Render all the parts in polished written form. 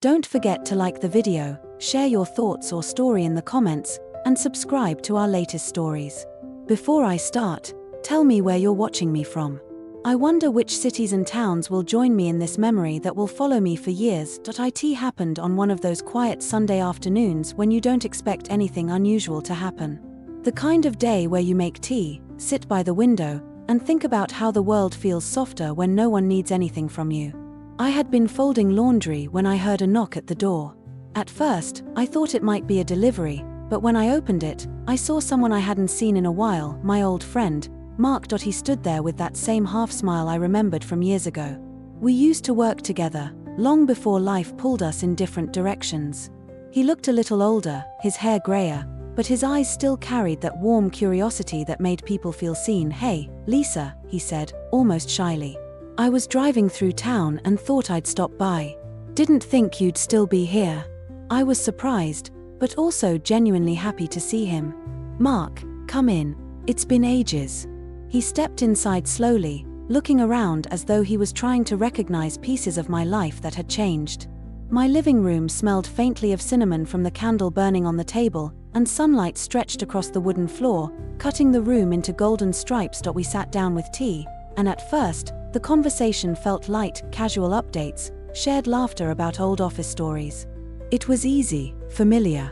Don't forget to like the video, share your thoughts or story in the comments, and subscribe to our latest stories. Before I start, tell me where you're watching me from. I wonder which cities and towns will join me in this memory that will follow me for years. It happened on one of those quiet Sunday afternoons when you don't expect anything unusual to happen. The kind of day where you make tea, sit by the window, and think about how the world feels softer when no one needs anything from you. I had been folding laundry when I heard a knock at the door. At first, I thought it might be a delivery, but when I opened it, I saw someone I hadn't seen in a while, my old friend, Mark. He stood there with that same half-smile I remembered from years ago. We used to work together, long before life pulled us in different directions. He looked a little older, his hair grayer, but his eyes still carried that warm curiosity that made people feel seen. "Hey, Lisa," he said, almost shyly. "I was driving through town and thought I'd stop by. Didn't think you'd still be here." I was surprised, but also genuinely happy to see him. "Mark, come in. It's been ages." He stepped inside slowly, looking around as though he was trying to recognize pieces of my life that had changed. My living room smelled faintly of cinnamon from the candle burning on the table, and sunlight stretched across the wooden floor, cutting the room into golden stripes. We sat down with tea, and at first, the conversation felt light, casual updates, shared laughter about old office stories. It was easy, familiar.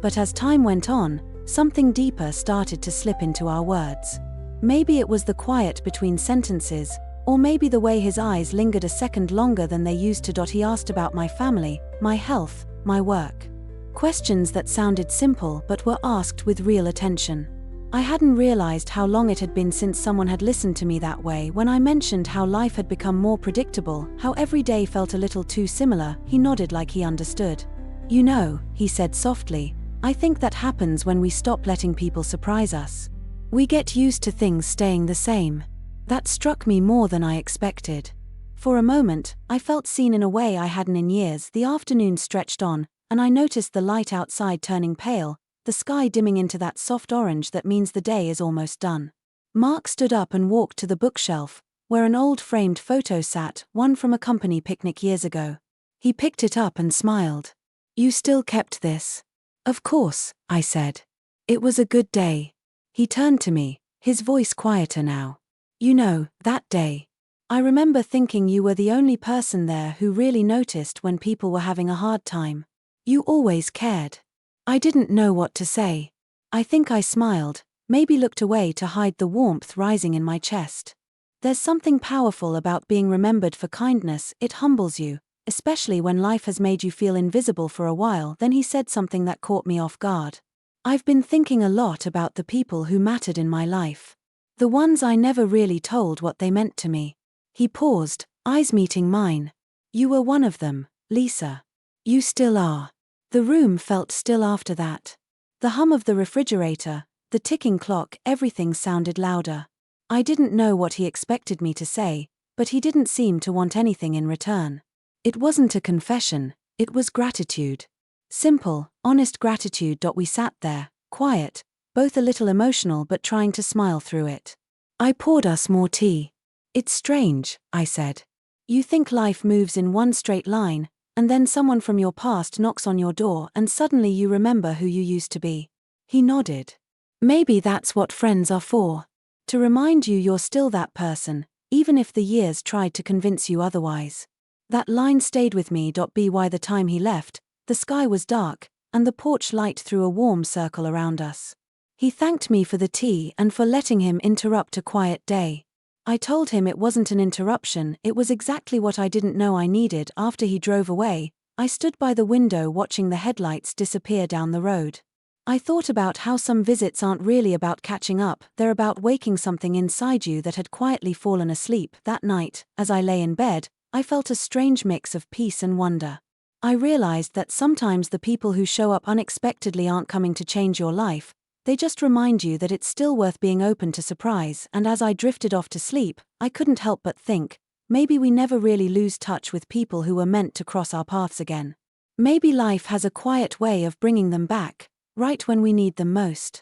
But as time went on, something deeper started to slip into our words. Maybe it was the quiet between sentences, or maybe the way his eyes lingered a second longer than they used to. He asked about my family, my health, my work. Questions that sounded simple but were asked with real attention. I hadn't realized how long it had been since someone had listened to me that way. When I mentioned how life had become more predictable, how every day felt a little too similar, he nodded like he understood. "You know," he said softly, "I think that happens when we stop letting people surprise us. We get used to things staying the same." That struck me more than I expected. For a moment, I felt seen in a way I hadn't in years. The afternoon stretched on, and I noticed the light outside turning pale, the sky dimming into that soft orange that means the day is almost done. Mark stood up and walked to the bookshelf, where an old framed photo sat, one from a company picnic years ago. He picked it up and smiled. "You still kept this?" "Of course," I said. "It was a good day." He turned to me, his voice quieter now. "You know, that day. I remember thinking you were the only person there who really noticed when people were having a hard time. You always cared." I didn't know what to say. I think I smiled, maybe looked away to hide the warmth rising in my chest. There's something powerful about being remembered for kindness. It humbles you, especially when life has made you feel invisible for a while. Then he said something that caught me off guard. "I've been thinking a lot about the people who mattered in my life. The ones I never really told what they meant to me." He paused, eyes meeting mine. "You were one of them, Lisa. You still are." The room felt still after that. The hum of the refrigerator, the ticking clock, everything sounded louder. I didn't know what he expected me to say, but he didn't seem to want anything in return. It wasn't a confession, it was gratitude. Simple, honest gratitude. We sat there, quiet, both a little emotional but trying to smile through it. I poured us more tea. "It's strange," I said. "You think life moves in one straight line, and then someone from your past knocks on your door and suddenly you remember who you used to be." He nodded. "Maybe that's what friends are for. To remind you you're still that person, even if the years tried to convince you otherwise." That line stayed with me. By the time he left, the sky was dark, and the porch light threw a warm circle around us. He thanked me for the tea and for letting him interrupt a quiet day. I told him it wasn't an interruption, it was exactly what I didn't know I needed. After he drove away, I stood by the window watching the headlights disappear down the road. I thought about how some visits aren't really about catching up, they're about waking something inside you that had quietly fallen asleep. That night, as I lay in bed, I felt a strange mix of peace and wonder. I realized that sometimes the people who show up unexpectedly aren't coming to change your life, they just remind you that it's still worth being open to surprise. And as I drifted off to sleep, I couldn't help but think, maybe we never really lose touch with people who were meant to cross our paths again. Maybe life has a quiet way of bringing them back, right when we need them most.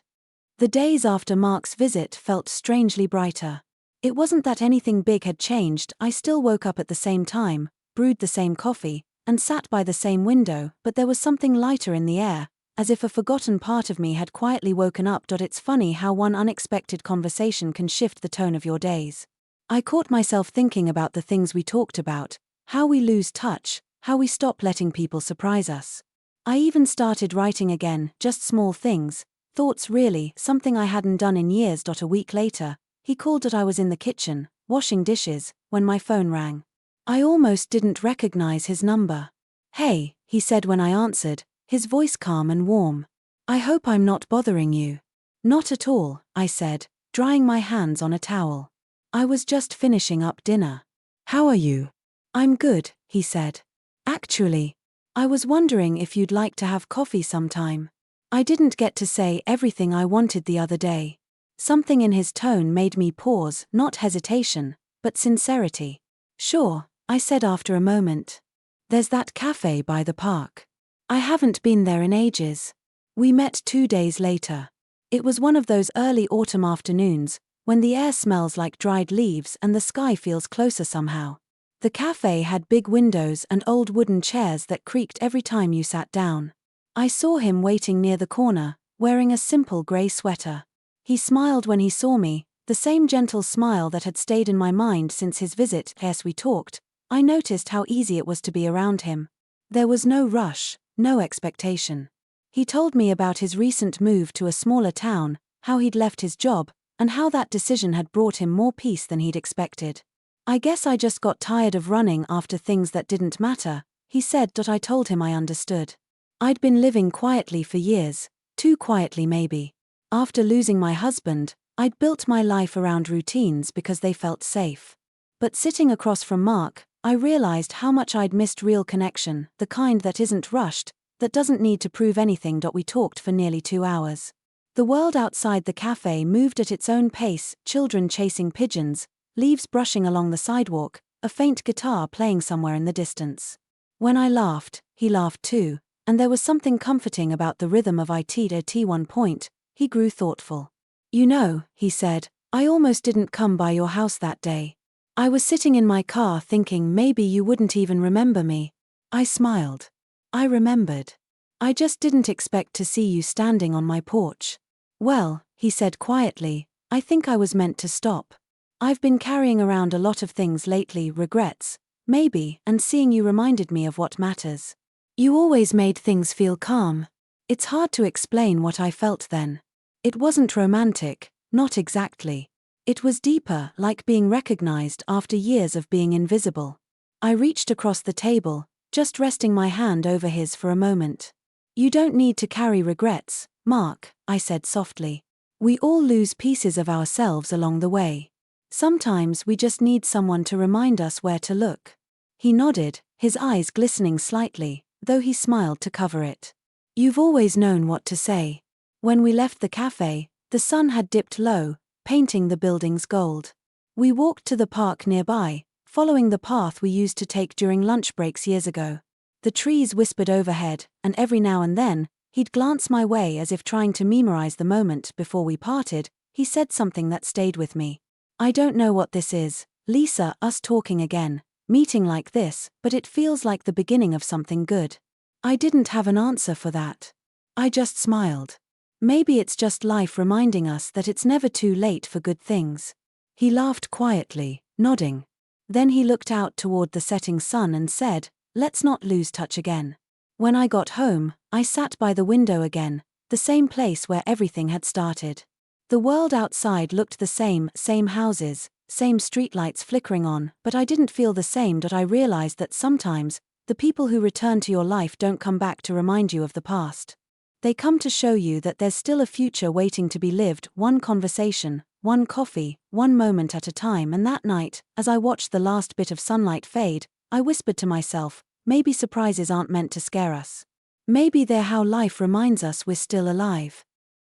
The days after Mark's visit felt strangely brighter. It wasn't that anything big had changed. I still woke up at the same time, brewed the same coffee, and sat by the same window, but there was something lighter in the air, as if a forgotten part of me had quietly woken up. It's funny how one unexpected conversation can shift the tone of your days. I caught myself thinking about the things we talked about, how we lose touch, how we stop letting people surprise us. I even started writing again, just small things, thoughts really, something I hadn't done in years. A week later, he called. I was in the kitchen, washing dishes, when my phone rang. I almost didn't recognize his number. "Hey," he said when I answered, his voice calm and warm. "I hope I'm not bothering you." "Not at all," I said, drying my hands on a towel. "I was just finishing up dinner." "How are you?" "I'm good," he said. "Actually, I was wondering if you'd like to have coffee sometime. I didn't get to say everything I wanted the other day." Something in his tone made me pause, not hesitation, but sincerity. "Sure," I said after a moment. "There's that cafe by the park. I haven't been there in ages." We met 2 days later. It was one of those early autumn afternoons, when the air smells like dried leaves and the sky feels closer somehow. The cafe had big windows and old wooden chairs that creaked every time you sat down. I saw him waiting near the corner, wearing a simple grey sweater. He smiled when he saw me, the same gentle smile that had stayed in my mind since his visit. As we talked, I noticed how easy it was to be around him. There was no rush, no expectation. He told me about his recent move to a smaller town, how he'd left his job, and how that decision had brought him more peace than he'd expected. "I guess I just got tired of running after things that didn't matter," he said. I told him I understood. I'd been living quietly for years, too quietly maybe. After losing my husband, I'd built my life around routines because they felt safe. But sitting across from Mark, I realized how much I'd missed real connection, the kind that isn't rushed, that doesn't need to prove anything. We talked for nearly 2 hours. The world outside the cafe moved at its own pace, children chasing pigeons, leaves brushing along the sidewalk, a faint guitar playing somewhere in the distance. When I laughed, he laughed too, and there was something comforting about the rhythm of it. At one point, he grew thoughtful. "You know," he said, "I almost didn't come by your house that day. I was sitting in my car thinking maybe you wouldn't even remember me." I smiled. I remembered. "I just didn't expect to see you standing on my porch." "Well," he said quietly, "I think I was meant to stop. I've been carrying around a lot of things lately, regrets, maybe, and seeing you reminded me of what matters. You always made things feel calm." It's hard to explain what I felt then. It wasn't romantic, not exactly. It was deeper, like being recognized after years of being invisible. I reached across the table, just resting my hand over his for a moment. "You don't need to carry regrets, Mark," I said softly. "We all lose pieces of ourselves along the way. Sometimes we just need someone to remind us where to look." He nodded, his eyes glistening slightly, though he smiled to cover it. "You've always known what to say." When we left the cafe, the sun had dipped low, painting the buildings gold. We walked to the park nearby, following the path we used to take during lunch breaks years ago. The trees whispered overhead, and every now and then, he'd glance my way as if trying to memorize the moment. Before we parted, he said something that stayed with me. "I don't know what this is, Lisa, us talking again, meeting like this, but it feels like the beginning of something good." I didn't have an answer for that. I just smiled. Maybe it's just life reminding us that it's never too late for good things. He laughed quietly, nodding. Then he looked out toward the setting sun and said, "Let's not lose touch again." When I got home, I sat by the window again, the same place where everything had started. The world outside looked the same houses, same streetlights flickering on, but I didn't feel the same. I realized that sometimes, the people who return to your life don't come back to remind you of the past. They come to show you that there's still a future waiting to be lived, one conversation, one coffee, one moment at a time. And that night, as I watched the last bit of sunlight fade, I whispered to myself, maybe surprises aren't meant to scare us. Maybe they're how life reminds us we're still alive.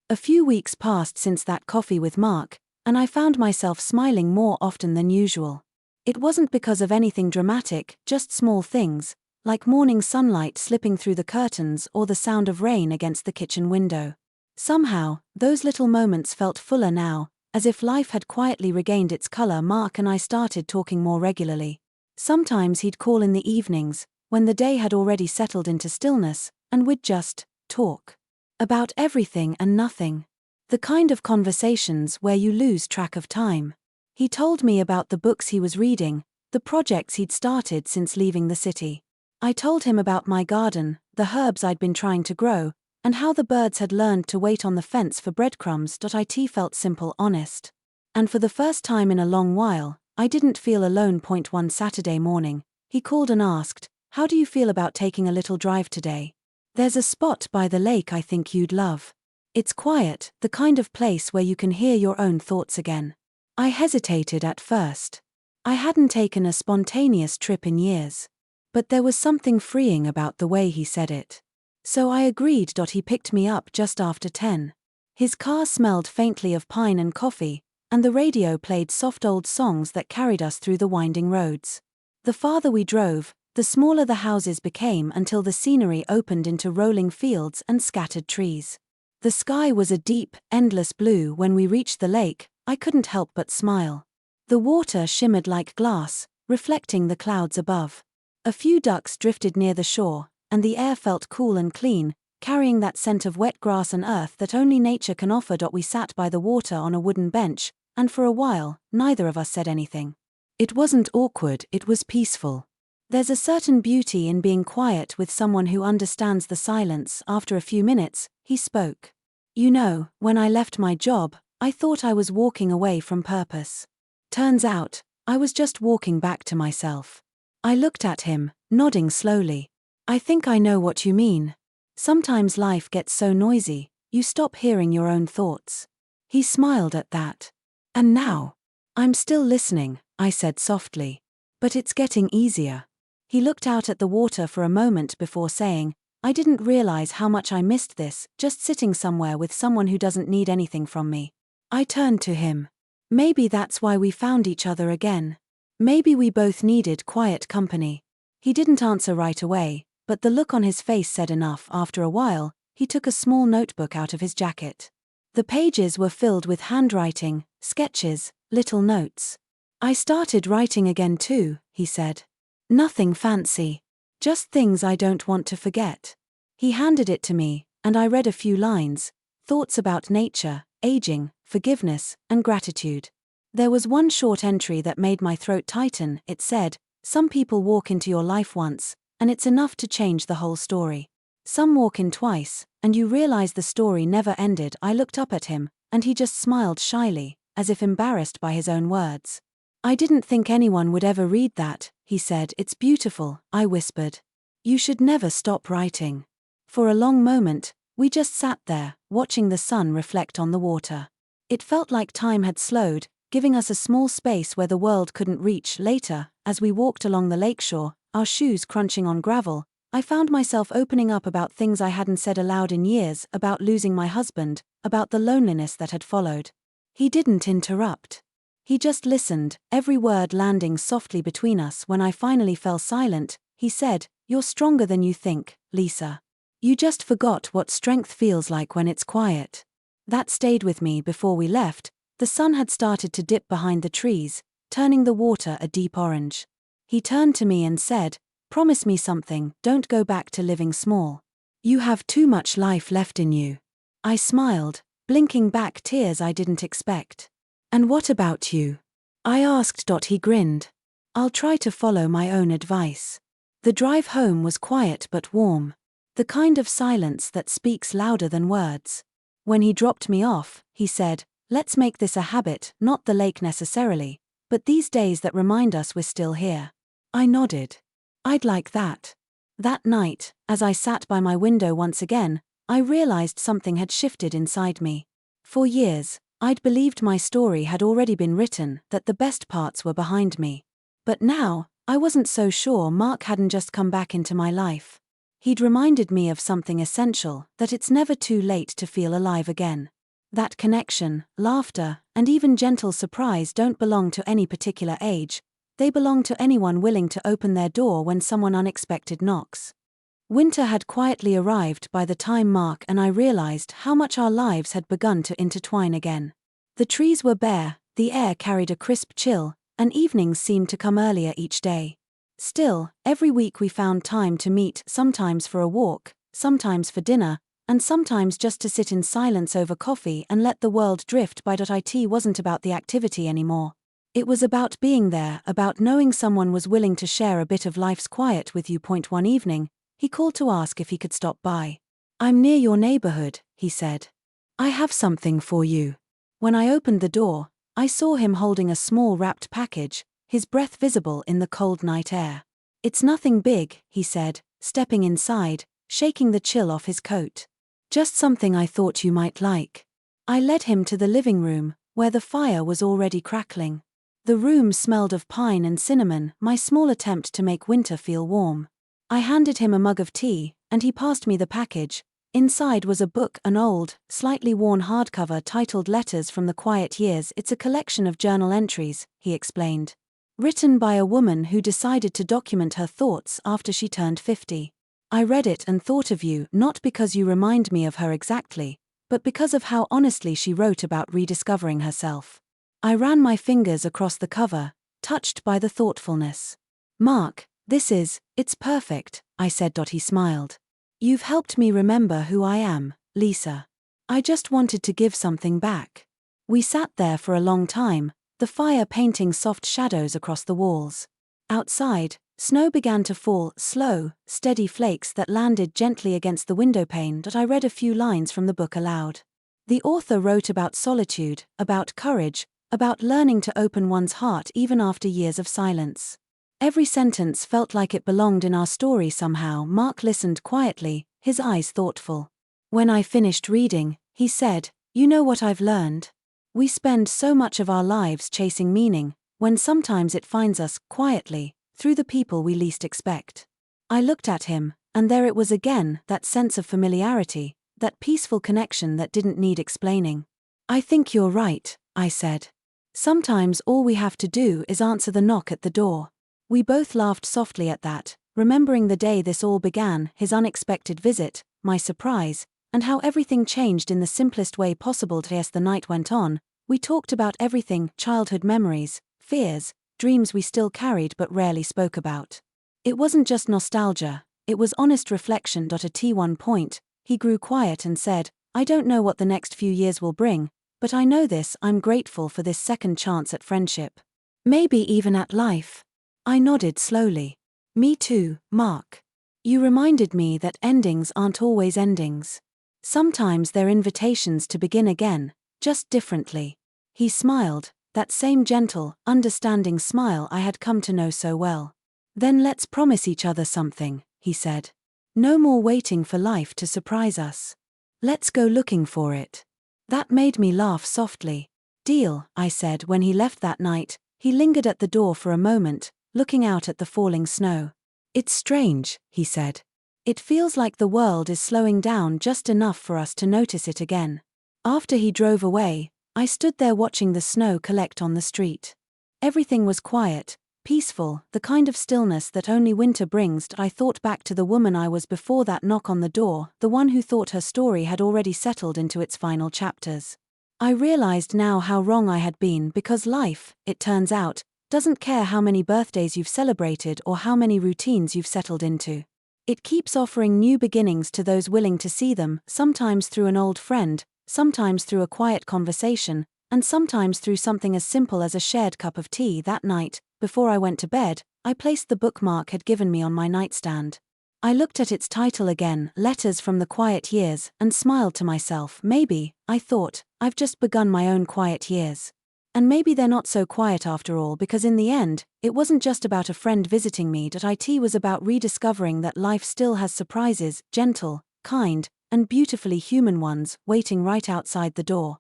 A few weeks passed since that coffee with Mark, and I found myself smiling more often than usual. It wasn't because of anything dramatic, just small things, like morning sunlight slipping through the curtains or the sound of rain against the kitchen window. Somehow, those little moments felt fuller now, as if life had quietly regained its color. Mark and I started talking more regularly. Sometimes he'd call in the evenings, when the day had already settled into stillness, and we'd just talk about everything and nothing. The kind of conversations where you lose track of time. He told me about the books he was reading, the projects he'd started since leaving the city. I told him about my garden, the herbs I'd been trying to grow, and how the birds had learned to wait on the fence for breadcrumbs. It felt simple, honest. And for the first time in a long while, I didn't feel alone. One Saturday morning, he called and asked, "How do you feel about taking a little drive today? There's a spot by the lake I think you'd love. It's quiet, the kind of place where you can hear your own thoughts again." I hesitated at first. I hadn't taken a spontaneous trip in years. But there was something freeing about the way he said it. So I agreed. He picked me up just after 10. His car smelled faintly of pine and coffee, and the radio played soft old songs that carried us through the winding roads. The farther we drove, the smaller the houses became until the scenery opened into rolling fields and scattered trees. The sky was a deep, endless blue. When we reached the lake, I couldn't help but smile. The water shimmered like glass, reflecting the clouds above. A few ducks drifted near the shore, and the air felt cool and clean, carrying that scent of wet grass and earth that only nature can offer. We sat by the water on a wooden bench, and for a while, neither of us said anything. It wasn't awkward, it was peaceful. There's a certain beauty in being quiet with someone who understands the silence. After a few minutes, he spoke. "You know, when I left my job, I thought I was walking away from purpose. Turns out, I was just walking back to myself." I looked at him, nodding slowly. "I think I know what you mean. Sometimes life gets so noisy, you stop hearing your own thoughts." He smiled at that. "And now? I'm still listening," I said softly. "But it's getting easier." He looked out at the water for a moment before saying, "I didn't realize how much I missed this, just sitting somewhere with someone who doesn't need anything from me." I turned to him. Maybe that's why we found each other again. Maybe we both needed quiet company. He didn't answer right away, but the look on his face said enough. After a while, he took a small notebook out of his jacket. The pages were filled with handwriting, sketches, little notes. "I started writing again too," he said. "Nothing fancy. Just things I don't want to forget." He handed it to me, and I read a few lines, thoughts about nature, aging, forgiveness, and gratitude. There was one short entry that made my throat tighten. It said, "Some people walk into your life once, and it's enough to change the whole story. Some walk in twice, and you realize the story never ended." I looked up at him, and he just smiled shyly, as if embarrassed by his own words. "I didn't think anyone would ever read that," he said. "It's beautiful," I whispered. "You should never stop writing." For a long moment, we just sat there, watching the sun reflect on the water. It felt like time had slowed, giving us a small space where the world couldn't reach. Later, as we walked along the lakeshore, our shoes crunching on gravel, I found myself opening up about things I hadn't said aloud in years, about losing my husband, about the loneliness that had followed. He didn't interrupt. He just listened, every word landing softly between us. When I finally fell silent, he said, "You're stronger than you think, Lisa. You just forgot what strength feels like when it's quiet." That stayed with me. Before we left, the sun had started to dip behind the trees, turning the water a deep orange. He turned to me and said, "Promise me something, don't go back to living small. You have too much life left in you." I smiled, blinking back tears I didn't expect. "And what about you?" I asked. He grinned. "I'll try to follow my own advice." The drive home was quiet but warm. The kind of silence that speaks louder than words. When he dropped me off, he said, "Let's make this a habit, not the lake necessarily, but these days that remind us we're still here." I nodded. "I'd like that." That night, as I sat by my window once again, I realized something had shifted inside me. For years, I'd believed my story had already been written, that the best parts were behind me. But now, I wasn't so sure Mark hadn't just come back into my life. He'd reminded me of something essential, that it's never too late to feel alive again. That connection, laughter, and even gentle surprise don't belong to any particular age, they belong to anyone willing to open their door when someone unexpected knocks. Winter had quietly arrived by the time Mark and I realized how much our lives had begun to intertwine again. The trees were bare, the air carried a crisp chill, and evenings seemed to come earlier each day. Still, every week we found time to meet, sometimes for a walk, sometimes for dinner, and sometimes just to sit in silence over coffee and let the world drift by. It wasn't about the activity anymore. It was about being there, about knowing someone was willing to share a bit of life's quiet with you. One evening, he called to ask if he could stop by. "I'm near your neighborhood," he said. "I have something for you." When I opened the door, I saw him holding a small wrapped package, his breath visible in the cold night air. "It's nothing big," he said, stepping inside, shaking the chill off his coat. "Just something I thought you might like." I led him to the living room, where the fire was already crackling. The room smelled of pine and cinnamon, my small attempt to make winter feel warm. I handed him a mug of tea, and he passed me the package. Inside was a book, an old, slightly worn hardcover titled Letters from the Quiet Years. "It's a collection of journal entries," he explained. "Written by a woman who decided to document her thoughts after she turned 50. I read it and thought of you, not because you remind me of her exactly, but because of how honestly she wrote about rediscovering herself." I ran my fingers across the cover, touched by the thoughtfulness. "Mark, it's perfect," I said. He smiled. "You've helped me remember who I am, Lisa. I just wanted to give something back." We sat there for a long time, the fire painting soft shadows across the walls. Outside, snow began to fall, slow, steady flakes that landed gently against the windowpane. I read a few lines from the book aloud. The author wrote about solitude, about courage, about learning to open one's heart even after years of silence. Every sentence felt like it belonged in our story somehow. Mark listened quietly, his eyes thoughtful. When I finished reading, he said, "You know what I've learned? We spend so much of our lives chasing meaning, when sometimes it finds us, quietly, through the people we least expect." I looked at him, and there it was again, that sense of familiarity, that peaceful connection that didn't need explaining. "I think you're right," I said. "Sometimes all we have to do is answer the knock at the door." We both laughed softly at that, remembering the day this all began, his unexpected visit, my surprise, and how everything changed in the simplest way possible. As the night went on, we talked about everything, childhood memories, fears, dreams we still carried but rarely spoke about. It wasn't just nostalgia, it was honest reflection. At one point, he grew quiet and said, "I don't know what the next few years will bring, but I know this: I'm grateful for this second chance at friendship. Maybe even at life." I nodded slowly. "Me too, Mark. You reminded me that endings aren't always endings. Sometimes they're invitations to begin again, just differently." He smiled, that same gentle, understanding smile I had come to know so well. "Then let's promise each other something," he said. "No more waiting for life to surprise us. Let's go looking for it." That made me laugh softly. "Deal," I said. When he left that night, he lingered at the door for a moment, looking out at the falling snow. "It's strange," he said. "It feels like the world is slowing down just enough for us to notice it again." After he drove away, I stood there watching the snow collect on the street. Everything was quiet, peaceful, the kind of stillness that only winter brings. I thought back to the woman I was before that knock on the door, the one who thought her story had already settled into its final chapters. I realized now how wrong I had been, because life, it turns out, doesn't care how many birthdays you've celebrated or how many routines you've settled into. It keeps offering new beginnings to those willing to see them, sometimes through an old friend, sometimes through a quiet conversation, and sometimes through something as simple as a shared cup of tea. That night, before I went to bed, I placed the book Mark had given me on my nightstand. I looked at its title again, Letters from the Quiet Years, and smiled to myself. Maybe, I thought, I've just begun my own quiet years. And maybe they're not so quiet after all, because in the end, it wasn't just about a friend visiting me. It was about rediscovering that life still has surprises, gentle, kind, and beautifully human ones, waiting right outside the door.